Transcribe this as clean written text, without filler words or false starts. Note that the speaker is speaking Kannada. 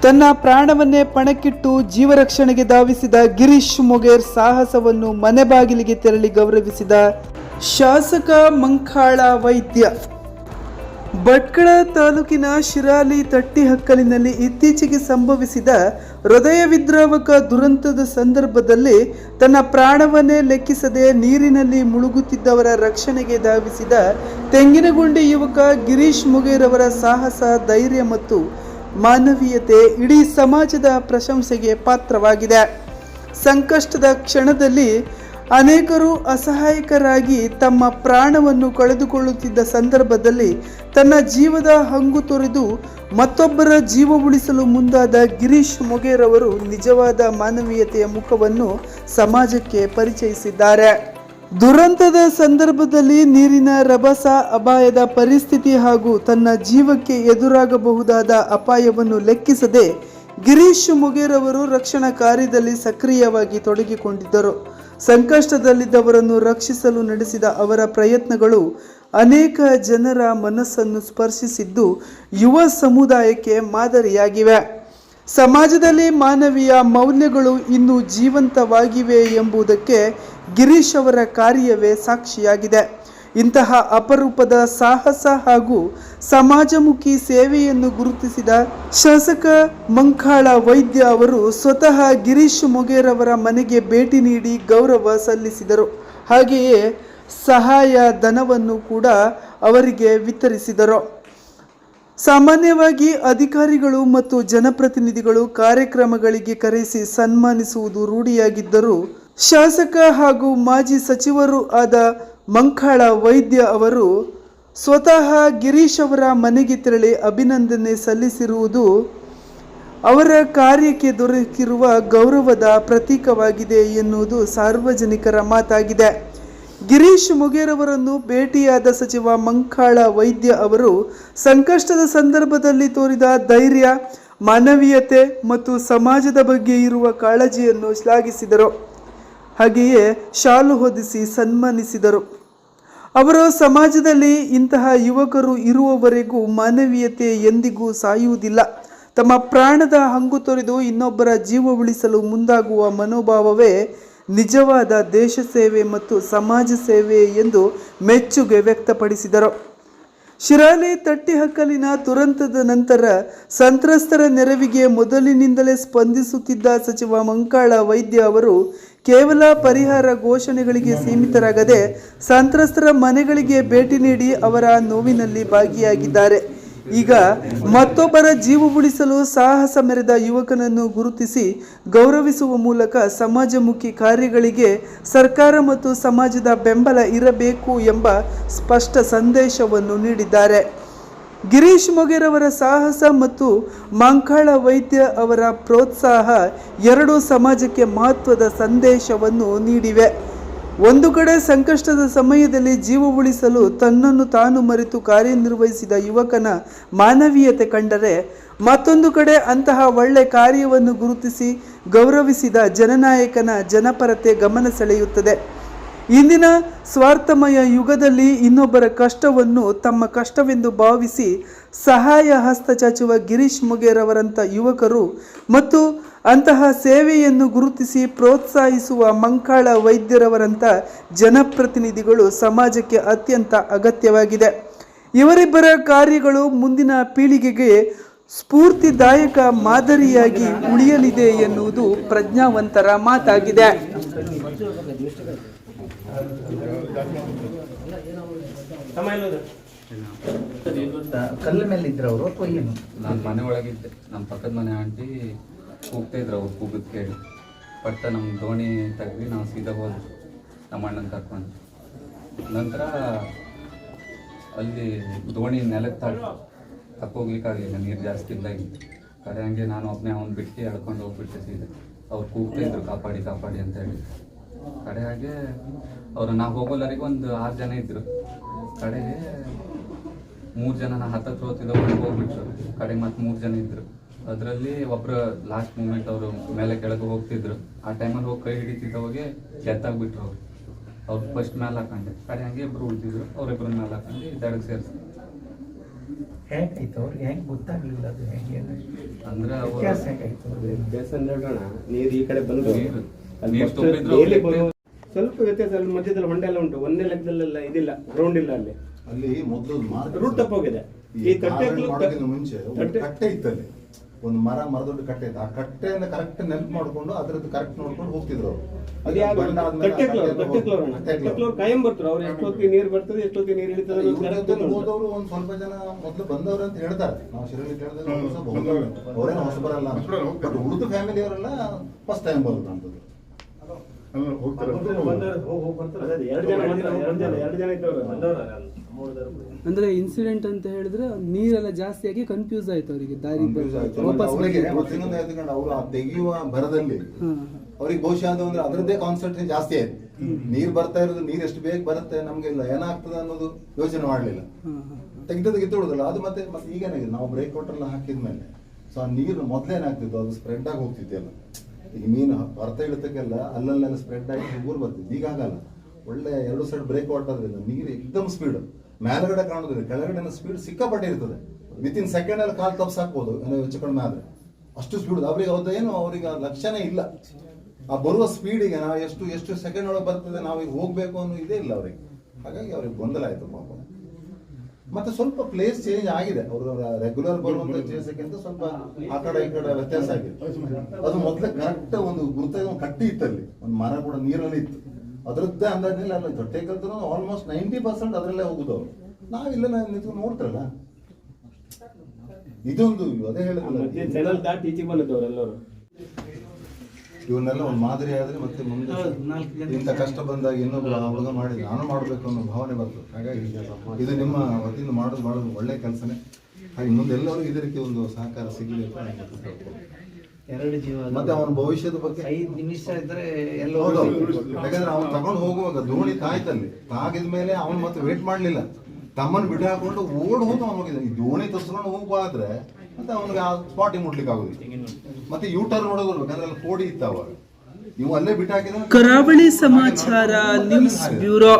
ತನ್ನ ಪ್ರಾಣವನ್ನೇ ಪಣಕ್ಕಿಟ್ಟು ಜೀವರಕ್ಷಣೆಗೆ ಧಾವಿಸಿದ ಗಿರೀಶ್ ಮೊಗೇರ್ ಸಾಹಸವನ್ನು ಮನೆ ಬಾಗಿಲಿಗೆ ತೆರಳಿ ಗೌರವಿಸಿದ ಶಾಸಕ ಮಂಕಾಳ ವೈದ್ಯ. ಭಟ್ಕಳ ತಾಲೂಕಿನ ಶಿರಾಲಿ ತಟ್ಟಿಹಕ್ಕಲಿನಲ್ಲಿ ಇತ್ತೀಚೆಗೆ ಸಂಭವಿಸಿದ ಹೃದಯ ವಿದ್ರಾವಕ ದುರಂತದ ಸಂದರ್ಭದಲ್ಲಿ ತನ್ನ ಪ್ರಾಣವನ್ನೇ ಲೆಕ್ಕಿಸದೆ ನೀರಿನಲ್ಲಿ ಮುಳುಗುತ್ತಿದ್ದವರ ರಕ್ಷಣೆಗೆ ಧಾವಿಸಿದ ತೆಂಗಿನಗುಂಡಿ ಯುವಕ ಗಿರೀಶ್ ಮೊಗೇರ್ ಅವರ ಸಾಹಸ, ಧೈರ್ಯ ಮತ್ತು ಮಾನವೀಯತೆ ಇಡೀ ಸಮಾಜದ ಪ್ರಶಂಸೆಗೆ ಪಾತ್ರವಾಗಿದೆ. ಸಂಕಷ್ಟದ ಕ್ಷಣದಲ್ಲಿ ಅನೇಕರು ಅಸಹಾಯಕರಾಗಿ ತಮ್ಮ ಪ್ರಾಣವನ್ನು ಕಳೆದುಕೊಳ್ಳುತ್ತಿದ್ದ ಸಂದರ್ಭದಲ್ಲಿ ತನ್ನ ಜೀವದ ಹಂಗು ತೊರೆದು ಮತ್ತೊಬ್ಬರ ಜೀವ ಉಳಿಸಲು ಮುಂದಾದ ಗಿರೀಶ್ ಮೊಗೇರ್ ಅವರು ನಿಜವಾದ ಮಾನವೀಯತೆಯ ಮುಖವನ್ನು ಸಮಾಜಕ್ಕೆ ಪರಿಚಯಿಸಿದ್ದಾರೆ. ದುರಂತದ ಸಂದರ್ಭದಲ್ಲಿ ನೀರಿನ ರಭಸ, ಅಪಾಯದ ಪರಿಸ್ಥಿತಿ ಹಾಗೂ ತನ್ನ ಜೀವಕ್ಕೆ ಎದುರಾಗಬಹುದಾದ ಅಪಾಯವನ್ನು ಲೆಕ್ಕಿಸದೆ ಗಿರೀಶ್ ಮೊಗೇರ್ ಅವರು ರಕ್ಷಣಾ ಕಾರ್ಯದಲ್ಲಿ ಸಕ್ರಿಯವಾಗಿ ತೊಡಗಿಕೊಂಡಿದ್ದರು. ಸಂಕಷ್ಟದಲ್ಲಿದ್ದವರನ್ನು ರಕ್ಷಿಸಲು ನಡೆಸಿದ ಅವರ ಪ್ರಯತ್ನಗಳು ಅನೇಕ ಜನರ ಮನಸ್ಸನ್ನು ಸ್ಪರ್ಶಿಸಿದ್ದು ಯುವ ಸಮುದಾಯಕ್ಕೆ ಮಾದರಿಯಾಗಿವೆ. ಸಮಾಜದಲ್ಲಿ ಮಾನವೀಯ ಮೌಲ್ಯಗಳು ಇನ್ನೂ ಜೀವಂತವಾಗಿವೆ ಎಂಬುದಕ್ಕೆ ಗಿರೀಶ್ ಅವರ ಕಾರ್ಯವೇ ಸಾಕ್ಷಿಯಾಗಿದೆ. ಇಂತಹ ಅಪರೂಪದ ಸಾಹಸ ಹಾಗೂ ಸಮಾಜಮುಖಿ ಸೇವೆಯನ್ನು ಗುರುತಿಸಿದ ಶಾಸಕ ಮಂಕಾಳ ವೈದ್ಯ ಅವರು ಸ್ವತಃ ಗಿರೀಶ್ ಮೊಗೇರ್ ಅವರ ಮನೆಗೆ ಭೇಟಿ ನೀಡಿ ಗೌರವ ಸಲ್ಲಿಸಿದರು. ಹಾಗೆಯೇ ಸಹಾಯ ಧನವನ್ನು ಕೂಡ ಅವರಿಗೆ ವಿತರಿಸಿದರು. ಸಾಮಾನ್ಯವಾಗಿ ಅಧಿಕಾರಿಗಳು ಮತ್ತು ಜನಪ್ರತಿನಿಧಿಗಳು ಕಾರ್ಯಕ್ರಮಗಳಿಗೆ ಕರೆಸಿ ಸನ್ಮಾನಿಸುವುದು ರೂಢಿಯಾಗಿದ್ದರೂ ಶಾಸಕ ಹಾಗೂ ಮಾಜಿ ಸಚಿವರು ಆದ ಮಂಕಾಳ ವೈದ್ಯ ಅವರು ಸ್ವತಃ ಗಿರೀಶ್ ಅವರ ಮನೆಗೆ ತೆರಳಿ ಅಭಿನಂದನೆ ಸಲ್ಲಿಸಿರುವುದು ಅವರ ಕಾರ್ಯಕ್ಕೆ ದೊರಕಿರುವ ಗೌರವದ ಪ್ರತೀಕವಾಗಿದೆ ಎನ್ನುವುದು ಸಾರ್ವಜನಿಕರ ಮಾತಾಗಿದೆ. ಗಿರೀಶ್ ಮೊಗೇರ್ ಅವರನ್ನು ಭೇಟಿಯಾದ ಸಚಿವ ಮಂಕಾಳ ವೈದ್ಯ ಅವರು ಸಂಕಷ್ಟದ ಸಂದರ್ಭದಲ್ಲಿ ತೋರಿದ ಧೈರ್ಯ, ಮಾನವೀಯತೆ ಮತ್ತು ಸಮಾಜದ ಬಗ್ಗೆ ಇರುವ ಕಾಳಜಿಯನ್ನು ಶ್ಲಾಘಿಸಿದರು. ಹಾಗೆಯೇ ಶಾಲು ಹೊದಿಸಿ ಸನ್ಮಾನಿಸಿದರು. ಅವರು ಸಮಾಜದಲ್ಲಿ ಇಂತಹ ಯುವಕರು ಇರುವವರೆಗೂ ಮಾನವೀಯತೆ ಎಂದಿಗೂ ಸಾಯುವುದಿಲ್ಲ. ತಮ್ಮ ಪ್ರಾಣದ ಹಂಗು ತೊರೆದು ಇನ್ನೊಬ್ಬರ ಜೀವ ಉಳಿಸಲು ಮುಂದಾಗುವ ಮನೋಭಾವವೇ ನಿಜವಾದ ದೇಶ ಸೇವೆ ಮತ್ತು ಸಮಾಜ ಸೇವೆ ಎಂದು ಮೆಚ್ಚುಗೆ ವ್ಯಕ್ತಪಡಿಸಿದರು. ಶಿರಾಲಿ ತಟ್ಟಿಹಕ್ಕಲಿನ ದುರಂತದ ನಂತರ ಸಂತ್ರಸ್ತರ ನೆರವಿಗೆ ಮೊದಲಿನಿಂದಲೇ ಸ್ಪಂದಿಸುತ್ತಿದ್ದ ಸಚಿವ ಮಂಕಾಳ ವೈದ್ಯ ಅವರು ಕೇವಲ ಪರಿಹಾರ ಘೋಷಣೆಗಳಿಗೆ ಸೀಮಿತರಾಗದೆ ಸಂತ್ರಸ್ತರ ಮನೆಗಳಿಗೆ ಭೇಟಿ ನೀಡಿ ಅವರ ನೋವಿನಲ್ಲಿ ಭಾಗಿಯಾಗಿದ್ದಾರೆ. ಈಗ ಮತ್ತೊಬ್ಬರ ಜೀವ ಉಳಿಸಲು ಸಾಹಸ ಮೆರೆದ ಯುವಕನನ್ನು ಗುರುತಿಸಿ ಗೌರವಿಸುವ ಮೂಲಕ ಸಮಾಜಮುಖಿ ಕಾರ್ಯಗಳಿಗೆ ಸರ್ಕಾರ ಮತ್ತು ಸಮಾಜದ ಬೆಂಬಲ ಇರಬೇಕು ಎಂಬ ಸ್ಪಷ್ಟ ಸಂದೇಶವನ್ನು ನೀಡಿದ್ದಾರೆ. ಗಿರೀಶ್ ಮೊಗೇರ್ ಅವರ ಸಾಹಸ ಮತ್ತು ಮಂಕಾಳ ವೈದ್ಯ ಅವರ ಪ್ರೋತ್ಸಾಹ ಎರಡೂ ಸಮಾಜಕ್ಕೆ ಮಹತ್ವದ ಸಂದೇಶವನ್ನು ನೀಡಿವೆ. ಒಂದು ಕಡೆ ಸಂಕಷ್ಟದ ಸಮಯದಲ್ಲಿ ಜೀವ ಉಳಿಸಲು ತನ್ನನ್ನು ತಾನು ಮರೆತು ಕಾರ್ಯನಿರ್ವಹಿಸಿದ ಯುವಕನ ಮಾನವೀಯತೆ ಕಂಡರೆ, ಮತ್ತೊಂದು ಕಡೆ ಅಂತಹ ಒಳ್ಳೆ ಕಾರ್ಯವನ್ನು ಗುರುತಿಸಿ ಗೌರವಿಸಿದ ಜನನಾಯಕನ ಜನಪರತೆ ಗಮನ ಸೆಳೆಯುತ್ತದೆ. ಇಂದಿನ ಸ್ವಾರ್ಥಮಯ ಯುಗದಲ್ಲಿ ಇನ್ನೊಬ್ಬರ ಕಷ್ಟವನ್ನು ತಮ್ಮ ಕಷ್ಟವೆಂದು ಭಾವಿಸಿ ಸಹಾಯ ಹಸ್ತ ಚಾಚುವ ಗಿರೀಶ್ ಮೊಗೇರ್ ಅವರಂಥ ಯುವಕರು ಮತ್ತು ಅಂತಹ ಸೇವೆಯನ್ನು ಗುರುತಿಸಿ ಪ್ರೋತ್ಸಾಹಿಸುವ ಮಂಕಾಳ ವೈದ್ಯರವರಂಥ ಜನಪ್ರತಿನಿಧಿಗಳು ಸಮಾಜಕ್ಕೆ ಅತ್ಯಂತ ಅಗತ್ಯವಾಗಿದೆ. ಇವರಿಬ್ಬರ ಕಾರ್ಯಗಳು ಮುಂದಿನ ಪೀಳಿಗೆಗೆ ಸ್ಫೂರ್ತಿದಾಯಕ ಮಾದರಿಯಾಗಿ ಉಳಿಯಲಿದೆ ಎನ್ನುವುದು ಪ್ರಜ್ಞಾವಂತರ ಮಾತಾಗಿದೆ. ಕಲ್ಲ ಮೇಲೆ ಇದ್ರ ಅವರು ಅಥವಾ ಏನು? ನಾನು ಮನೆ ಒಳಗಿದ್ದೆ. ನಮ್ಮ ಪಕ್ಕದ ಮನೆ ಆಂಟಿ ಕೂಗ್ತಾ ಇದ್ರು. ಅವ್ರು ಕೂಗದ್ ಕೇಳಿ ಬಟ್ ನಮ್ಮ ದೋಣಿ ತೆಗ್ದು ನಾವು ಸೀದಾ ಹೋದ್ವಿ ನಮ್ಮ ಅಣ್ಣನ ಕರ್ಕೊಂಡು. ನಂತರ ಅಲ್ಲಿ ದೋಣಿ ನೆಲಕ್ಕೆ ತಕ್ಕೋಗ್ಲಿಕ್ಕಾಗಲಿಲ್ಲ, ನೀರು ಜಾಸ್ತಿ ಇದ್ದಾಗಿ. ಕಡೆ ಹಂಗೆ ನಾನು ಒಬ್ಬನೇ ಅವ್ನು ಬಿಟ್ಟು ಎಳ್ಕೊಂಡು ಹೋಗ್ಬಿಟ್ಟೆ ಸೀದಾ. ಅವ್ರು ಕೂಗ್ತಾ ಇದ್ರು ಕಾಪಾಡಿ ಕಾಪಾಡಿ ಅಂತೇಳಿ. ಕಡೆ ಹಾಗೆ ಅವರು ನಾವು ಹೋಗೋಲ್ಲರಿಗೆ ಒಂದು 6 ಜನ ಇದ್ರು. ಕಡೆಗೆ 3 ಜನ ಹತ್ತತ್ರ ಹೋಗ್ತಿದ್ದವ್ರು ಹೋಗ್ಬಿಟ್ರು. ಕಡೆಗೆ ಮತ್ತೆ 3 ಜನ ಇದ್ರು. ಅದರಲ್ಲಿ ಒಬ್ರು ಲಾಸ್ಟ್ ಮೂಮೆಂಟ್ ಅವರು ಮೇಲೆ ಕೆಳಗೆ ಹೋಗ್ತಿದ್ರು. ಆ ಟೈಮಲ್ಲಿ ಹೋಗಿ ಕೈ ಹಿಡಿತಿದ್ದವಾಗೆ ಡೆತ್ತಾಗ್ಬಿಟ್ರು. ಅವ್ರು ಫಸ್ಟ್ ಮೇಲೆ ಹಾಕೊಂಡೆ. ಕಡೆ ಹಂಗೆ ಇಬ್ರು ಉಳಿದಿದ್ರು. ಅವ್ರಿಬ್ರನ್ನ ಮೇಲೆ ಹಾಕೊಂಡು ದಡಕ್ಕೆ ಸೇರಿಸಿ ಹೇಗಾಯ್ತು ಅವ್ರಿಗೆ ಹೆಂಗೆ ಗೊತ್ತಾಗ್ಲಿಲ್ಲ ಅದು ಹೆಂಗೆ ಅಂದ್ರೆ ಅವರು ವ್ಯತ್ಯಾಸ ಹೇಗಾಯ್ತು ದೇವಸ್ಥಾನ ನೋಡೋಣ ನೀರು ಈ ಕಡೆ ಬಂದು ಅಲ್ಲಿ ನೀರು first ತುಂಬಿದ್ರು daily ಬರುವ ಸ್ವಲ್ಪ ವ್ಯತ್ಯಾಸ. ಅಲ್ಲಿ ಮಧ್ಯದಲ್ಲಿ ಹೊಂಡ ಎಲ್ಲ ಉಂಟು, ಒಂದೇ ಲೆಕ್ಕದಲ್ಲೆಲ್ಲ ಇದಿಲ್ಲ, ಗ್ರೌಂಡ್ ಇಲ್ಲ ಅಲ್ಲಿ, ಅಲ್ಲಿ ಮೊದಲು ರೂಟ್ ತಪ್ಪೋಗಿದೆ. ಈ ಮಾಡೋದಕ್ಕಿಂತ ಮುಂಚೆ ಒಂದು ತಟ್ಟೆ- ಕಟ್ಟೆ ಇತ್ತಲ್ಲಿ, ಒಂದು ಮರದೊಡ್ಡ ಕಟ್ಟೆ ಇತ್ತು. ಆ ಕಟ್ಟೆಯನ್ನು ಕರೆಕ್ಟ್ ನೆನಪು ಮಾಡ್ಕೊಂಡು ಅದ್ರದ್ದು ಕರೆಕ್ಟ್ ನೋಡ್ಕೊಂಡು ಹೋಗ್ತಿದ್ರು ಅವರು. ಅದು ಯಾವ ಕಟ್ಟೆಕ್ಲವ್ರು ಕಾಯಂ ಬರ್ತಾರೆ. ಅವ್ರು ಎಷ್ಟೊತ್ತಿಗೆ ನೀರು ಬರ್ತದೆ, ಎಷ್ಟೊತ್ತಿಗೆ ನೀರು ಇಳಿತದೆ ಅನ್ನೋದು correct ಗೊತ್ತುಂಟು. ಹೋದವರು ಒಂದ್ ಸ್ವಲ್ಪ ಜನ ಮೊದಲು ಬಂದವರು ಅಂತ ಹೇಳ್ತಾರೆ. ನಾವು ಶಿರಳಿ ಕೇಳಿದ್ರೆ ಅವರೇನು ಹೊಸ ಬರಲ್ಲ, ಬಟ್ ಉಳಿದ ಫ್ಯಾಮಿಲಿ ಅವರೆಲ್ಲ ಫಸ್ಟ್ ಟೈಮ್ ಬರುತ್ತೆ ಅಂತದ್ದು. ಅದೇ ಎರಡು ಜನ ಇದ್ದವರು ಅಂದ್ರೆ ಇನ್ಸಿಡೆಂಟ್ ಅಂತ ಹೇಳಿದ್ರೆ ನೀರೆಲ್ಲ ಜಾಸ್ತಿ ಆಗಿ ಕನ್ಫ್ಯೂಸ್ ಆಯ್ತು ಅವರಿಗೆ ದಾರಿ Confuse ಆಯ್ತು. ಅವರಿಗೆ ಇನ್ನೊಂದು ಹೇಳ್ಕೊಂಡು ಅವರು ಆ ತೆಗೆಯುವ ಭರದಲ್ಲಿ ಅವ್ರಿಗೆ ಬಹುಶಃ ಅದು ಅಂದ್ರೆ ಅದರದ್ದೇ ಕಾನ್ಸಂಟ್ರೇಷನ್ ಜಾಸ್ತಿ ಆಯ್ತು. ನೀರ್ ಬರ್ತಾ ಇರೋದು, ನೀರ್ ಎಷ್ಟು ಬೇಗ ಬರುತ್ತೆ ನಮ್ಗೆ ಇಲ್ಲ ಏನಾಗ್ತದೆ ಅನ್ನೋದು ಯೋಚನೆ ಮಾಡ್ಲಿಲ್ಲ. ತೆಗೆದದ್ದು ಉಳಿದಲ್ಲ ಅದು ಮತ್ತೆ ಮತ್ತೆ ಈಗೇನಾಗಿದೆ, ನಾವು ಬ್ರೇಕ್ ವಾಟರ್ ಹಾಕಿದ್ಮೇಲೆ ಸೊ ಆ ನೀರು ಮೊದ್ಲೇನಾಗ್ತಿತ್ತು, ಅದು ಸ್ಪ್ರೆಡ್ ಆಗಿ ಹೋಗ್ತಿದ್ದೆಲ್ಲ. ಈಗ ಮೀನು ಬರ್ತಾ ಇಳಿತಕ್ಕೆಲ್ಲ ಅಲ್ಲಲ್ಲೆಲ್ಲ ಸ್ಪ್ರೆಡ್ ಆಗಿ ಊರು ಬರ್ತಿದ್ದು. ಈಗ ಆಗಲ್ಲ, ಒಳ್ಳೆ 2 ಸೈಡ್ ಬ್ರೇಕ್ ವಾಟರ್ ನೀರು ಎಕ್ದಮ್ ಸ್ಪೀಡ್, ಮೇಲ್ಗಡೆ ಕಾಣೋದಿಲ್ಲ, ಕೆಳಗಡೆ ಸ್ಪೀಡ್ ಸಿಕ್ಕಾಪಟ್ಟೆ ಇರ್ತದೆ. ವಿತಿನ್ ಸೆಕೆಂಡ್ ಅಲ್ಲಿ ಕಾಲು ತಪ್ಸಾಕ್ಬೋದು ಹೆಚ್ಚು ಕಡಿಮೆ ಆದ್ರೆ, ಅಷ್ಟು ಸ್ಪೀಡ್. ಅವ್ರಿಗೆ ಅವ್ರದ್ದೇನು ಅವ್ರಿಗೆ ಲಕ್ಷಣೇ ಇಲ್ಲ. ಆ ಬರುವ ಸ್ಪೀಡಿಗೆ ನಾವು ಎಷ್ಟು ಸೆಕೆಂಡ್ ಒಳಗೆ ಬರ್ತದೆ, ನಾವೀಗ ಹೋಗ್ಬೇಕು ಅನ್ನೋ ಇದೇ ಇಲ್ಲ ಅವ್ರಿಗೆ. ಹಾಗಾಗಿ ಅವ್ರಿಗೆ ಗೊಂದಲ ಆಯ್ತು ಪಾಪ. ಮತ್ತೆ ಸ್ವಲ್ಪ ಪ್ಲೇಸ್ ಚೇಂಜ್ ಆಗಿದೆ, ಅವರು ರೆಗ್ಯುಲರ್ ಬರುವಂತ ಪ್ಲೇಸ್ಗಿಂತ ಸ್ವಲ್ಪ ಆ ಕಡೆ ಈ ಕಡೆ ವ್ಯತ್ಯಾಸ ಆಗಿದೆ. ಅದು ಮೊದಲೇ ಕರೆಕ್ಟ್ ಒಂದು ಗುರುತ ಕಟ್ಟಿ ಇತ್ತಲ್ಲಿ, ಒಂದು ಮರ ಕೂಡ ನೀರಲ್ಲಿ ಇತ್ತು, ಅದರದ್ದೇ ಅಂದಾಜಿನಲ್ಲಿ ಅಲ್ಲ ತೊಟ್ಟೆ ಕಲ್ತರೂ ಆಲ್ಮೋಸ್ಟ್ 90% ಅದರಲ್ಲೇ ಹೋಗುದು ಅವರು. ನಾವಿಲ್ಲ ನಿಂತ್ಕೊಂಡು ನೋಡ್ತಾರಲ್ಲ, ಇದೊಂದು ಅದೇ ಹೇಳಿದ್ರೆ ಚಾನಲ್ ದಾಟಿ ಈಚೆಗೆ ಬಂದಿದ್ದವ್ರು ಎಲ್ಲರೂ. ಇವನ್ನೆಲ್ಲ ಒಂದು ಮಾದರಿ ಆದ್ರೆ ಮತ್ತೆ ಮುಂದೆ ಇಂಥ ಕಷ್ಟ ಬಂದಾಗ ಇನ್ನೊಬ್ಬ ಹುಡುಗ ಮಾಡಿ ನಾನು ಮಾಡಬೇಕು ಅನ್ನೋ ಭಾವನೆ ಬರ್ತದೆ. ಹಾಗಾಗಿ ಇದು ನಿಮ್ಮ ವತಿಯಿಂದ ಮಾಡೋದು ಒಳ್ಳೆ ಕೆಲಸನೇ. ಹಾಗೆ ಮುಂದೆಲ್ಲರೂ ಇದೇ ರೀತಿ ಒಂದು ಸಹಕಾರ ಸಿಗಲಿ ಅಂತ ನಾನು ಕೇಳ್ಕೊಳ್ತೀನಿ. 2 ಜೀವ ಮತ್ತೆ ಅವನ ಭವಿಷ್ಯದ ಬಗ್ಗೆ 5 ನಿಮಿಷ ಇದ್ರೆ ಎಲ್ಲೋ ಯಾಕಂದ್ರೆ ಅವ್ನು ತಗೊಂಡು ಹೋಗುವಾಗ ದೋಣಿ ತಾಯ್ತಲ್ಲಿ ತಾಗಿದ ಮೇಲೆ ಅವನು ಮತ್ತೆ ವೇಟ್ ಮಾಡ್ಲಿಲ್ಲ, ತಮ್ಮನ್ನು ಬಿಟ್ಟು ಹಾಕೊಂಡು ಓಡ್ ಹೋಗಿ ಅವನು ಹೋಗಿದ್ದಾನೆ. ಈ ದೋಣಿ ತರ್ಸ್ಕೊಂಡು ಹೋಗ್ಬಾದ್ರೆ ಮತ್ತೆ ಅವನಿಗೆ ಆ ಸ್ಪಾಟಿಗೆ ಮುಟ್ಲಿಕ್ಕೆ ಆಗುದಿಲ್ಲ. ಮತ್ತೆ ಯೂಟರ್ನ್ ನೋಡೋದು ಯಾಕಂದ್ರೆ ಅಲ್ಲಿ ಕೋಡಿ ಇತ್ತು ಅವಾಗ, ಇವು ಅಲ್ಲೇ ಬಿಟ್ಟು ಹಾಕಿದ್ರೆ. ಕರಾವಳಿ ಸಮಾಚಾರ ನ್ಯೂಸ್ ಬ್ಯೂರೋ.